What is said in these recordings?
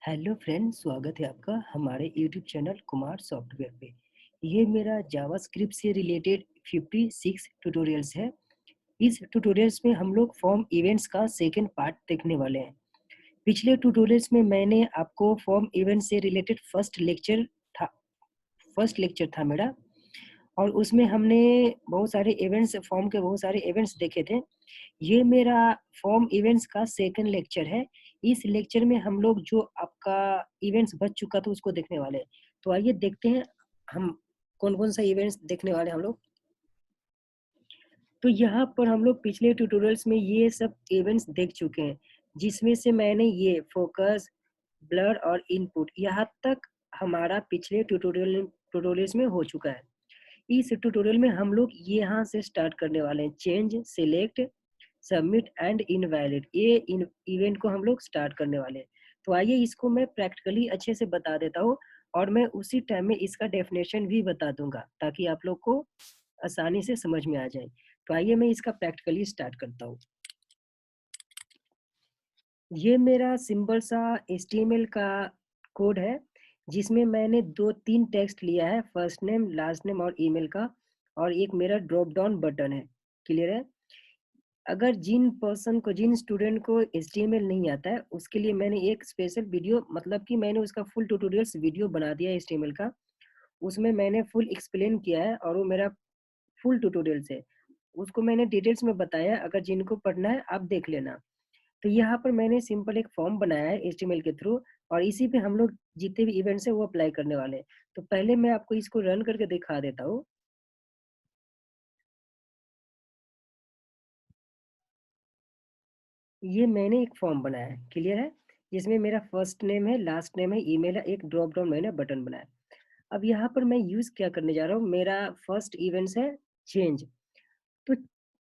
Hello friends, स्वागत है आपका हमारे यूट्यूब चैनल कुमार सॉफ्टवेयर पे। ये मेरा जावास्क्रिप्ट से रिलेटेड 56 ट्यूटोरियल्स है। इस ट्यूटोरियल्स में हम लोग फॉर्म इवेंट्स का सेकंड पार्ट देखने वाले हैं। पिछले ट्यूटोरियल्स में मैंने आपको फॉर्म इवेंट से रिलेटेड फर्स्ट लेक्चर था मेरा, और उसमें हमने बहुत सारे इवेंट्स, फॉर्म के बहुत सारे इवेंट्स देखे थे। ये मेरा फॉर्म इवेंट्स का सेकंड लेक्चर है। इस लेक्चर में हम लोग जो आपका इवेंट्स बच चुका था उसको देखने वाले हैं। तो आइए देखते हैं हम कौन-कौन सा इवेंट्स देखने वाले हैं हम लोग। तो यहाँ पर हम लोग पिछले ट्यूटोरियल्स में ये सब इवेंट्स देख चुके हैं, जिसमें से मैंने ये फोकस, ब्लर और इनपुट यहाँ तक हमारा पिछले ट्यूटोरियल्स में हो चुका है। इस ट्यूटोरियल में हम लोग यहाँ से स्टार्ट करने वाले हैं। Change, select, submit and invalid, ये इवेंट को हम लोग स्टार्ट करने वाले हैं। तो आइए इसको मैं प्रैक्टिकली अच्छे से बता देता हूँ, और मैं उसी टाइम में इसका डेफिनेशन भी बता दूंगा ताकि आप लोग को आसानी से समझ में आ जाए। तो आइए मैं इसका प्रैक्टिकली स्टार्ट करता हूँ। ये मेरा सिंपल सा HTML का कोड है, जिसमें मैंने 2-3 टेक्स्ट लिया है, फर्स्ट नेम, लास्ट नेम और ईमेल का, और एक मेरा ड्रॉप डाउन बटन है। क्लियर है? अगर जिन स्टूडेंट को HTML नहीं आता है, उसके लिए मैंने एक स्पेशल वीडियो, मतलब कि मैंने उसका फुल ट्यूटोरियल्स वीडियो बना दिया है HTML का। उसमें मैंने फुल एक्सप्लेन किया है, और वो मेरा फुल ट्यूटोरियल्स है। उसको मैंने डिटेल्स में बताया है, अगर जिनको पढ़ना है आप देख लेना। तो यहाँ पर मैंने सिंपल एक फॉर्म बनाया है HTML के थ्रू, और इसी पे हम लोग जितने भी इवेंट्स है वो अप्लाई करने वाले हैं। तो पहले मैं आपको इसको रन करके दिखा देता हूँ। ये मैंने एक फॉर्म बनाया है, क्लियर है, जिसमें मेरा फर्स्ट नेम है, लास्ट नेम है, ईमेल है, एक ड्रॉप डाउन मैंने बटन बनाया। अब यहाँ पर मैं यूज क्या करने जा रहा हूँ, मेरा फर्स्ट इवेंट्स है चेंज। तो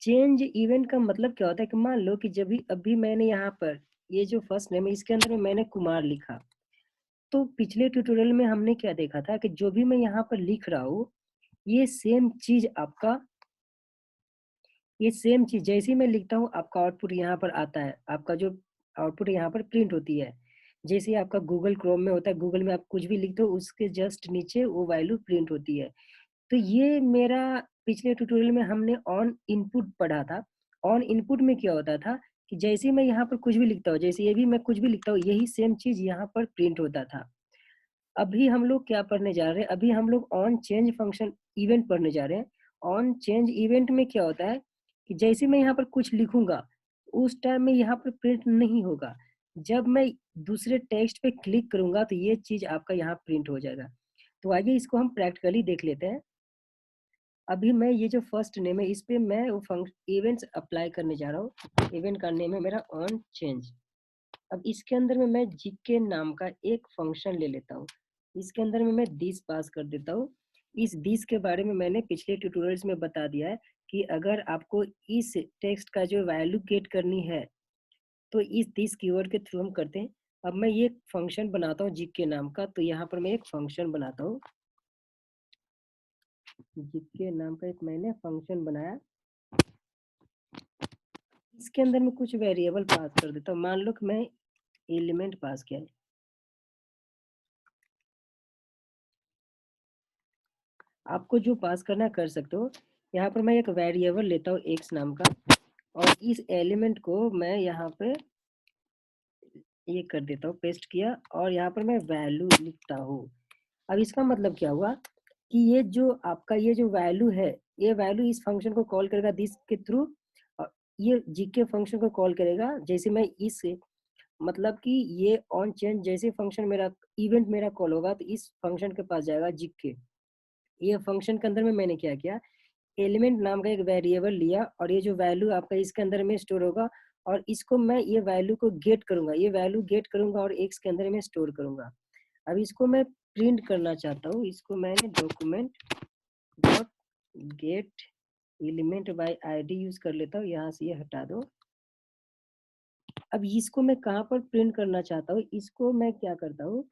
चेंज इवेंट का मतलब क्या होता है कि मान लो कि जब भी अभी मैंने यहाँ पर ये जो फर्स्ट नेम है इसके अंदर में मैंने कुमार लिखा, तो पिछले ट्यूटोरियल में हमने क्या देखा था कि जो भी मैं यहाँ पर लिख रहा हूँ, ये सेम चीज आपका, ये सेम चीज जैसे ही मैं लिखता हूँ आपका आउटपुट यहाँ पर आता है। आपका जो आउटपुट यहाँ पर प्रिंट होती है, जैसे आपका गूगल क्रोम में होता है, गूगल में आप कुछ भी लिखते हो उसके जस्ट नीचे वो वैल्यू प्रिंट होती है। तो ये मेरा पिछले ट्यूटोरियल में हमने ऑन इनपुट पढ़ा था। ऑन इनपुट में क्या होता था कि जैसे ही मैं यहाँ पर कुछ भी लिखता हूँ, जैसे ये भी मैं कुछ भी लिखता हूँ, यही सेम चीज यहाँ पर प्रिंट होता था। अभी हम लोग क्या पढ़ने जा रहे हैं, अभी हम लोग ऑन चेंज फंक्शन इवेंट पढ़ने जा रहे हैं। ऑन चेंज इवेंट में क्या होता है कि जैसे मैं यहाँ पर कुछ लिखूंगा, उस टाइम में यहाँ पर प्रिंट नहीं होगा। जब मैं दूसरे टेक्स्ट पे क्लिक करूंगा तो ये चीज आपका यहाँ प्रिंट हो जाएगा। तो आइए इसको हम प्रैक्टिकली देख लेते हैं। अभी मैं ये जो फर्स्ट नेम है इस पे मैं वो फंक्शन इवेंट्स अप्लाई करने जा रहा हूँ। इवेंट का नेम है मेरा ऑन चेंज। अब इसके अंदर में मैं जीके नाम का एक फंक्शन ले लेता हूँ। इसके अंदर में मैं दिस पास कर देता हूँ। इस दिस के बारे में मैंने पिछले ट्यूटोरियल्स में बता दिया है कि अगर आपको इस टेक्स्ट का जो वैल्यू गेट करनी है तो इस दिस कीवर्ड के थ्रू हम करते हैं। अब मैं ये फंक्शन बनाता हूँ जीके नाम का, तो यहाँ पर मैं एक फंक्शन बनाता हूँ। जीके नाम का एक मैंने फंक्शन बनाया। इसके अंदर मैं कुछ वेरिएबल पास कर देता हूँ। मान लो कि मैं एलिमेंट पास किया है। आपको जो पास करना कर सकते हो। यहाँ पर मैं एक वेरिएबल लेता हूँ एक्स नाम का, और इस एलिमेंट को मैं यहाँ पे ये कर देता हूँ, पेस्ट किया, और यहाँ पर मैं वैल्यू लिखता हूँ। अब इसका मतलब क्या हुआ कि ये जो आपका ये जो वैल्यू है, ये वैल्यू इस फंक्शन को कॉल करेगा दिस के थ्रू, और ये जीके फंक्शन को कॉल करेगा। जैसे मैं इस, मतलब कि ये ऑन चेंज जैसे फंक्शन मेरा इवेंट मेरा कॉल होगा तो इस फंक्शन के पास जाएगा जीके। ये फंक्शन के अंदर में मैंने क्या किया, एलिमेंट नाम का एक वेरिएबल लिया, और ये जो वैल्यू आपका इसके अंदर में स्टोर होगा, और इसको मैं ये वैल्यू को गेट करूंगा, ये वैल्यू गेट करूंगा और एक्स के अंदर में स्टोर करूंगा। अब इसको मैं प्रिंट करना चाहता हूँ। इसको मैंने document dot gate element by ID use कर लेता हूँ। यहाँ से ये हटा दो। अब इसको मैं कहाँ पर प्रिंट करना चाहता हूँ, इसको मैं क्या करता हूँ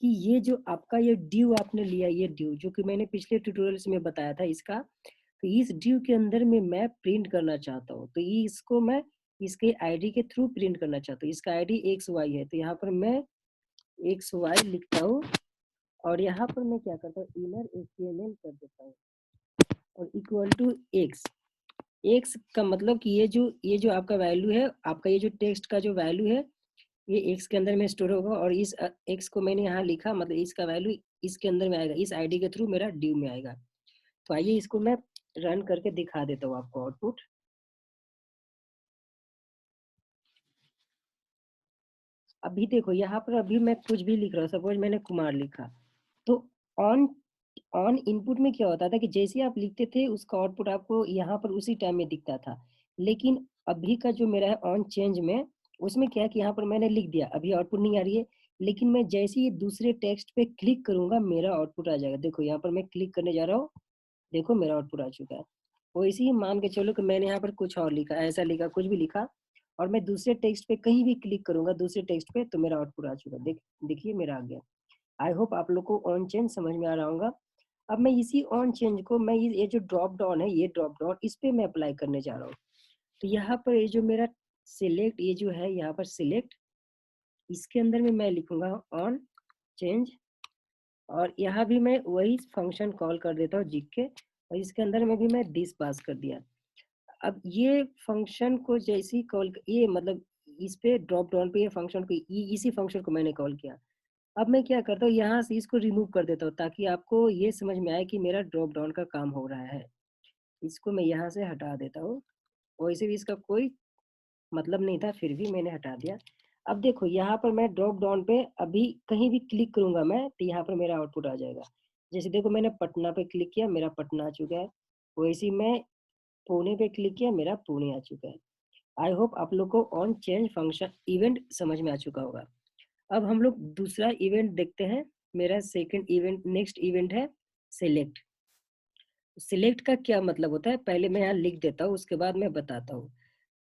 कि ये जो आपका ये ड्यू आपने लिया, ये ड्यू जो कि मैंने पिछले ट्यूटोरियल्स में बताया था इसका, तो इस ड्यू के अंदर में मैं प्रिंट करना चाहता हूँ। तो इसको मैं इसके आईडी के थ्रू प्रिंट करना चाहता हूँ। इसका आईडी एक्स वाई है, तो यहाँ पर मैं एक्स वाई लिखता हूँ और यहाँ पर मैं क्या करता हूँ, इनर HTML कर देता हूँ और इक्वल टू एक्स। एक्स का मतलब कि ये जो आपका वैल्यू है, आपका ये जो टेक्स्ट का जो वैल्यू है, ये एक्स के अंदर में स्टोर होगा और इस एक्स को मैंने यहाँ लिखा, मतलब इसका वैल्यू इसके अंदर में आएगा, इस आईडी के थ्रू मेरा ड्यू में आएगा। तो आइए इसको मैं रन करके दिखा देता हूँ आपको आउटपुट। अभी देखो यहाँ पर अभी मैं कुछ भी लिख रहा हूँ, सपोज मैंने कुमार लिखा, तो ऑन ऑन इनपुट में क्या होता था कि जैसे आप लिखते थे उसका आउटपुट आपको यहाँ पर उसी टाइम में दिखता था। लेकिन अभी का जो मेरा है ऑन चेंज में, उसमें क्या है कि यहाँ पर मैंने लिख दिया, अभी आउटपुट नहीं आ रही है, लेकिन मैं जैसे ही दूसरे टेक्स्ट पे क्लिक करूंगा मेरा आउटपुट आ जाएगा। देखो यहाँ पर मैं क्लिक करने जा रहा हूँ, देखो मेरा आउटपुट आ चुका है। वैसे ही मान के चलो कि मैंने यहाँ पर कुछ और लिखा, ऐसा लिखा, कुछ भी लिखा, और मैं दूसरे टेक्स्ट पे कहीं भी क्लिक करूंगा दूसरे टेक्स्ट पे, तो मेरा आउटपुट आ चुका। देखिए मेरा आ गया। आई होप आप लोग को ऑन चेंज समझ में आ रहा होगा। अब मैं इसी ऑन चेंज को मैं ये जो ड्रॉप डाउन है, ये ड्रॉप डाउन इस पे मैं अप्लाई करने जा रहा हूँ। तो यहाँ पर ये जो मेरा सिलेक्ट, ये जो है यहाँ पर सिलेक्ट, इसके अंदर में मैं लिखूंगा ऑन चेंज, और यहाँ भी मैं वही फंक्शन कॉल कर देता हूँ जिक के, और इसके अंदर में भी मैं दिस पास कर दिया। अब ये फंक्शन को जैसे ही कॉल, ये मतलब इस पे ड्रॉप डाउन पे ये फंक्शन को, इसी फंक्शन को मैंने कॉल किया। अब मैं क्या करता हूँ, यहाँ से इसको रिमूव कर देता हूँ ताकि आपको ये समझ में आए कि मेरा ड्रॉप डाउन का काम हो रहा है। इसको मैं यहाँ से हटा देता हूँ, वैसे भी इसका कोई मतलब नहीं था, फिर भी मैंने हटा दिया। अब देखो यहाँ पर मैं ड्रॉप डाउन पे अभी कहीं भी क्लिक करूंगा मैं, तो यहाँ पर मेरा आउटपुट आ जाएगा। जैसे देखो मैंने पटना पे क्लिक किया, मेरा पटना आ चुका है। वैसे ही मैं पुणे पे क्लिक किया, मेरा पुणे आ चुका है। आई होप आप लोग को ऑन चेंज फंक्शन इवेंट समझ में आ चुका होगा। अब हम लोग दूसरा इवेंट देखते हैं। मेरा सेकंड इवेंट, नेक्स्ट इवेंट है सिलेक्ट। सिलेक्ट का क्या मतलब होता है, पहले मैं यहाँ लिख देता हूँ, उसके बाद मैं बताता हूँ।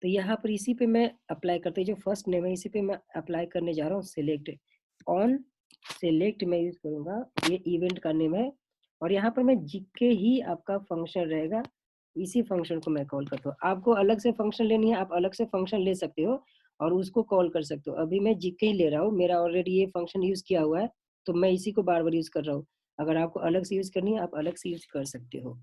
तो यहाँ पर इसी पे मैं अप्लाई करते, जो फर्स्ट नेम है इसी पे मैं अप्लाई करने जा रहा हूँ, सिलेक्ट। ऑन सिलेक्ट मैं यूज करूंगा, ये इवेंट का नेम है, और यहाँ पर मैं जीके ही आपका फंक्शन रहेगा, इसी फंक्शन को मैं कॉल करता हूँ। आपको अलग से फंक्शन लेनी है, आप अलग से फंक्शन ले सकते हो और उसको कॉल कर सकते हो। अभी मैं जीके ही ले रहा हूँ, मेरा ऑलरेडी ये फंक्शन यूज किया हुआ है, तो मैं इसी को बार बार यूज कर रहा हूँ। अगर आपको अलग से यूज करनी है, आप अलग से यूज कर सकते हो।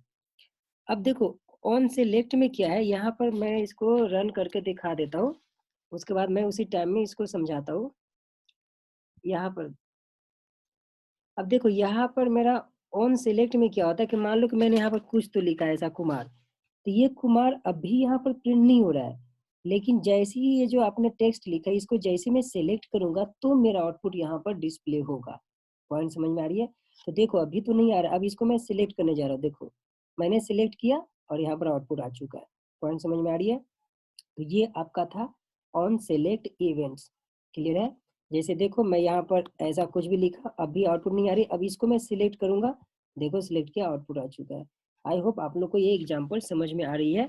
अब देखो ऑन सेलेक्ट में क्या है, यहाँ पर मैं इसको रन करके दिखा देता हूँ, उसके बाद मैं उसी टाइम में इसको समझाता हूँ। यहाँ पर अब देखो यहाँ पर मेरा ऑन सेलेक्ट में क्या होता है कि मान लो कि मैंने यहाँ पर कुछ तो लिखा है ऐसा कुमार, तो ये कुमार अभी यहाँ पर प्रिंट नहीं हो रहा है, लेकिन जैसे ही ये जो आपने टेक्स्ट लिखा है इसको जैसे मैं सेलेक्ट करूंगा तो मेरा आउटपुट यहाँ पर डिस्प्ले होगा। पॉइंट समझ में आ रही है? तो देखो अभी तो नहीं आ रहा, अब इसको मैं सिलेक्ट करने जा रहा हूँ, देखो मैंने सिलेक्ट किया और यहाँ पर आउटपुट आ चुका है। पॉइंट समझ में आ रही है? तो ये आपका था ऑन सेलेक्ट इवेंट्स। क्लियर है? जैसे देखो मैं यहाँ पर ऐसा कुछ भी लिखा, अभी आउटपुट नहीं आ रही, अब इसको मैं सिलेक्ट करूंगा, देखो सिलेक्ट किया, आउटपुट आ चुका है। आई होप आप लोग को ये एग्जांपल समझ में आ रही है।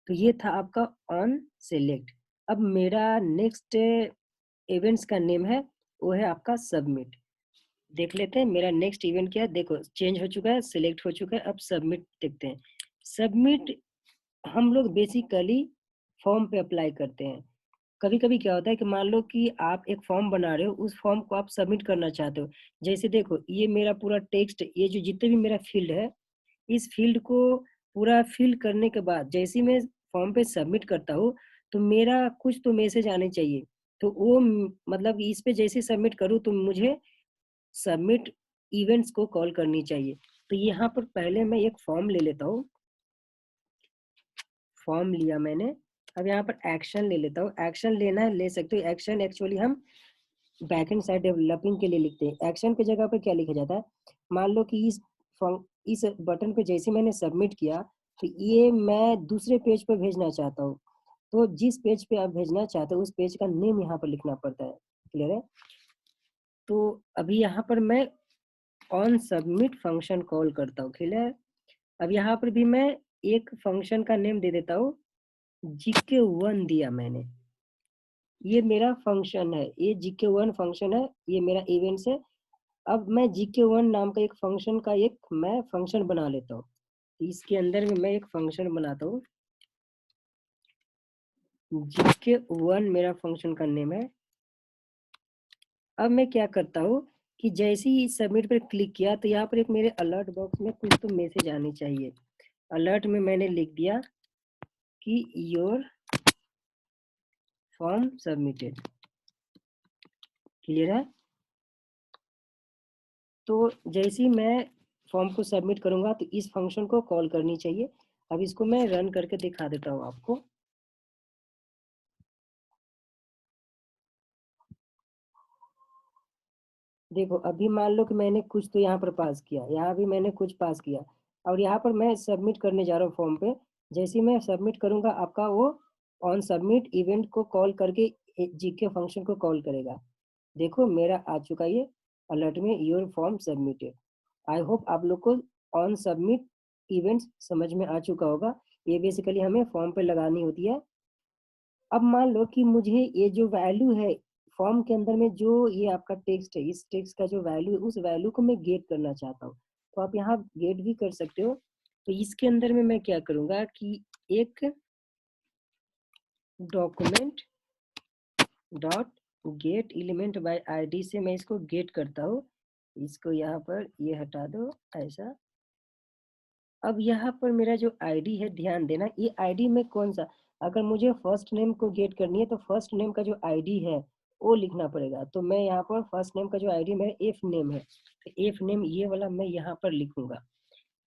तो ये था आपका ऑन सेलेक्ट। अब मेरा नेक्स्ट इवेंट्स का नेम है, वो है आपका सबमिट। देख लेते हैं मेरा नेक्स्ट इवेंट क्या है। देखो चेंज हो चुका है, सिलेक्ट हो चुका है, अब सबमिट देखते हैं। सबमिट हम लोग बेसिकली फॉर्म पे अप्लाई करते हैं। कभी कभी क्या होता है कि मान लो कि आप एक फॉर्म बना रहे हो, उस फॉर्म को आप सबमिट करना चाहते हो। जैसे देखो ये मेरा पूरा टेक्स्ट, ये जो जितने भी मेरा फील्ड है, इस फील्ड को पूरा फिल करने के बाद जैसे ही मैं फॉर्म पे सबमिट करता हूँ, तो मेरा कुछ तो मैसेज आने चाहिए। तो वो मतलब इस पे जैसे सबमिट करूँ तो मुझे सबमिट इवेंट्स को कॉल करनी चाहिए। तो यहाँ पर पहले मैं एक फॉर्म ले लेता हूँ, फॉर्म लिया मैंने। अब यहाँ पर एक्शन ले लेता हूँ, एक्शन लेना है ले सकते हो। एक्शन एक्चुअली हम बैकएंड साइड डेवलपिंग के लिए लिखते हैं। एक्शन के जगह पे क्या लिखा जाता है, मान लो कि इस बटन पे जैसे मैंने सबमिट किया, तो ये मैं दूसरे पेज पे भेजना चाहता हूँ, तो जिस पेज पे आप भेजना चाहते हो उस पेज का नेम यहाँ पर लिखना पड़ता है। क्लियर है? तो अभी यहाँ पर मैं ऑन सबमिट फंक्शन कॉल करता हूँ। क्लियर? अब यहाँ पर भी मैं एक फंक्शन का नेम दे देता हूँ, gk1 दिया मैंने। ये मेरा फंक्शन है, ये gk1 फंक्शन है, ये मेरा इवेंट्स है। अब मैं gk1 नाम का एक फंक्शन का एक मैं फंक्शन बना लेता हूँ। इसके अंदर में मैं एक फंक्शन बनाता हूँ, gk1 मेरा फंक्शन का नेम है। अब मैं क्या करता हूँ कि जैसे ही सबमिट पर क्लिक किया तो यहाँ पर एक मेरे अलर्ट बॉक्स में कुछ तो मैसेज आनी चाहिए। अलर्ट में मैंने लिख दिया कि योर फॉर्म सबमिटेड। क्लियर है? तो जैसे ही मैं फॉर्म को सबमिट करूंगा तो इस फंक्शन को कॉल करनी चाहिए। अब इसको मैं रन करके दिखा देता हूँ आपको। देखो अभी मान लो कि मैंने कुछ तो यहाँ पर पास किया, यहाँ भी मैंने कुछ पास किया और यहाँ पर मैं सबमिट करने जा रहा हूँ फॉर्म पे। जैसे ही मैं सबमिट करूंगा आपका वो ऑन सबमिट इवेंट को कॉल करके जीके फंक्शन को कॉल करेगा। देखो मेरा आ चुका ये अलर्ट में your form submitted. I hope आप लोग को ऑन सबमिट इवेंट्स समझ में आ चुका होगा। ये बेसिकली हमें फॉर्म पे लगानी होती है। अब मान लो कि मुझे ये जो वैल्यू है फॉर्म के अंदर में, जो ये आपका टेक्स्ट है, इस टेक्स्ट का जो वैल्यू है उस वैल्यू को मैं गेट करना चाहता हूँ, तो आप यहाँ गेट भी कर सकते हो। तो इसके अंदर में मैं क्या करूँगा कि एक document dot gate element by ID से मैं इसको गेट करता हूँ। इसको यहाँ पर ये हटा दो ऐसा। अब यहाँ पर मेरा जो आईडी है, ध्यान देना ये आईडी में कौन सा, अगर मुझे फर्स्ट नेम को गेट करनी है तो फर्स्ट नेम का जो आईडी है वो लिखना पड़ेगा। तो मैं यहाँ पर फर्स्ट नेम का जो आईडी मेरा एफ नेम है, तो एफ नेम ये वाला मैं यहाँ पर लिखूंगा।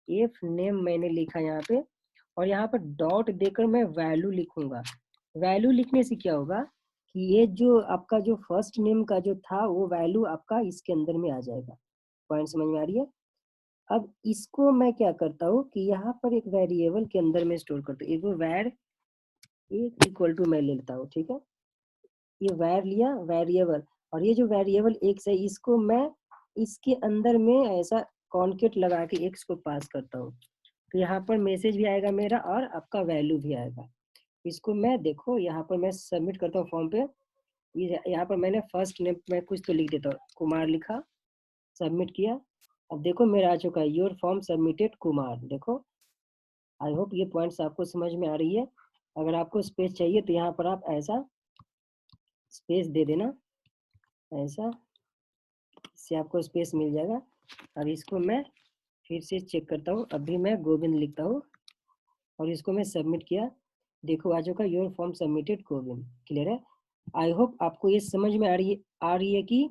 एफ नेम मैंने लिखा यहाँ पे और यहाँ पर डॉट देकर मैं वैल्यू लिखूंगा। वैल्यू लिखने से क्या होगा कि ये जो आपका जो फर्स्ट नेम का जो था वो वैल्यू आपका इसके अंदर में आ जाएगा। पॉइंट समझ में आ रही है? अब इसको मैं क्या करता हूँ कि यहाँ पर एक वेरिएबल के अंदर में स्टोर करता हूँ। एक वैर एक इक्वल टू मैं लेता हूँ, ठीक है। ये वैर लिया वेरिएबल, और ये जो वेरिएबल एक्स है इसको मैं इसके अंदर में ऐसा कॉन्केट लगा के एक्स को पास करता हूँ। तो यहाँ पर मैसेज भी आएगा मेरा और आपका वैल्यू भी आएगा। इसको मैं देखो यहाँ पर मैं सबमिट करता हूँ फॉर्म पे। यहाँ पर मैंने फर्स्ट नेम में कुछ तो लिख देता हूँ, कुमार लिखा, सबमिट किया। अब देखो मेरा आ चुका है योर फॉर्म सबमिटेड कुमार। देखो आई होप ये पॉइंट्स आपको समझ में आ रही है। अगर आपको स्पेस चाहिए तो यहाँ पर आप ऐसा स्पेस दे देना ऐसा, इससे आपको स्पेस मिल जाएगा। अब इसको मैं फिर से चेक करता हूँ। अभी मैं गोविंद लिखता हूँ और इसको मैं सबमिट किया। देखो आ चुका your form submitted Govind. Clear है? आई होप आपको ये समझ में आ रही है कि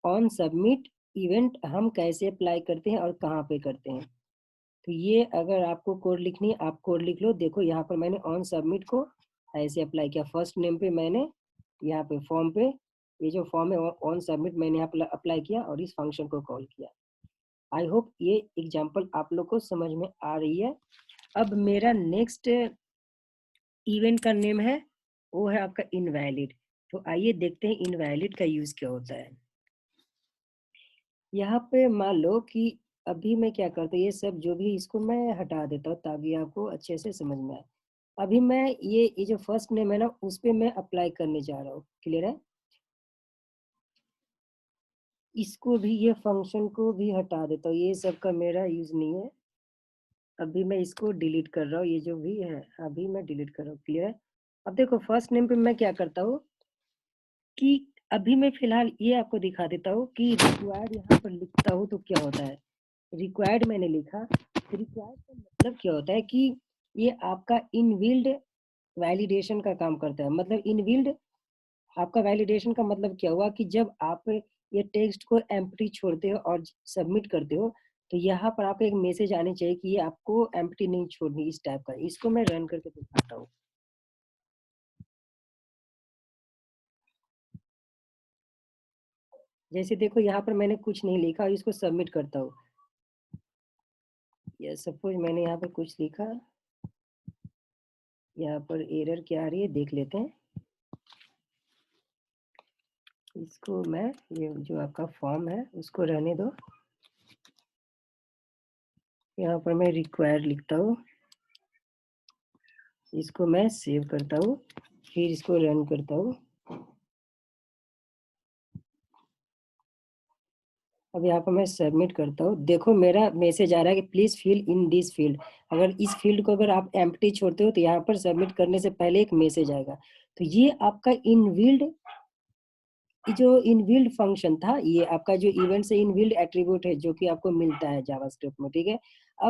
ऑन सबमिट इवेंट हम कैसे अप्लाई करते हैं और कहाँ पे करते हैं। तो ये अगर आपको कोड लिखनी है आप कोड लिख लो। देखो यहाँ पर मैंने ऑन सबमिट को ऐसे अप्लाई किया। फर्स्ट नेम पे मैंने यहाँ पे फॉर्म पे ये जो फॉर्म है ऑन सबमिट मैंने यहाँ अप्लाई किया और इस फंक्शन को कॉल किया। आई होप ये एग्जांपल आप लोग को समझ में आ रही है। अब मेरा नेक्स्ट इवेंट का नेम है वो है आपका इनवैलिड। तो आइए देखते हैं इनवैलिड का यूज क्या होता है। यहाँ पे मान लो कि अभी मैं क्या करता हूँ, ये सब जो भी इसको मैं हटा देता हूँ ताकि आपको अच्छे से समझ में आए। अभी मैं ये जो फर्स्ट नेम है ना उस पे मैं अप्लाई करने जा रहा हूँ। क्लियर है? इसको भी ये फंक्शन को भी हटा देता हूँ, ये सब का मेरा यूज नहीं है। अभी मैं इसको डिलीट कर रहा हूँ, ये जो भी है अभी मैं डिलीट कर रहा हूँ। क्लियर है? अब देखो फर्स्ट नेम पे मैं क्या करता हूँ कि अभी मैं फिलहाल ये आपको दिखा देता हूँ कि रिक्वायर्ड यहाँ पर लिखता हूँ तो क्या होता है। रिक्वायर्ड मैंने लिखा, रिक्वायर्ड का मतलब क्या होता है कि ये आपका इनबिल्ड वैलिडेशन का काम करता है। मतलब इनबिल्ड आपका वैलिडेशन का मतलब क्या हुआ कि जब आप ये टेक्स्ट को एम्प्टी छोड़ते हो और सबमिट करते हो तो यहाँ पर आपको एक मैसेज आनी चाहिए कि ये आपको एम्प्टी नहीं छोड़नी, इस टाइप का। इसको मैं रन करके दिखाता हूँ। जैसे देखो यहाँ पर मैंने कुछ नहीं लिखा और इसको सबमिट करता हूँ। या सपोज मैंने यहाँ पर कुछ लिखा, यहाँ पर एरर क्या आ रही है देख लेते हैं। इसको मैं ये जो आपका फॉर्म है उसको रहने दो। यहाँ पर मैं रिक्वायर लिखता हूँ, इसको मैं सेव करता हूँ, फिर इसको रन करता हूँ। अब यहाँ पर मैं सबमिट करता हूँ। देखो मेरा मैसेज आ रहा है कि please fill in this field. अगर इस फील्ड को अगर आप एम्प्टी छोड़ते हो तो यहाँ पर सबमिट करने से पहले एक मैसेज आएगा। तो ये आपका इनबिल्ड ये जो इनबिल्ट फंक्शन था, ये आपका जो इवेंट से इनबिल्ट एट्रीब्यूट है, जो कि आपको मिलता है जावास्क्रिप्ट में, ठीक है? अब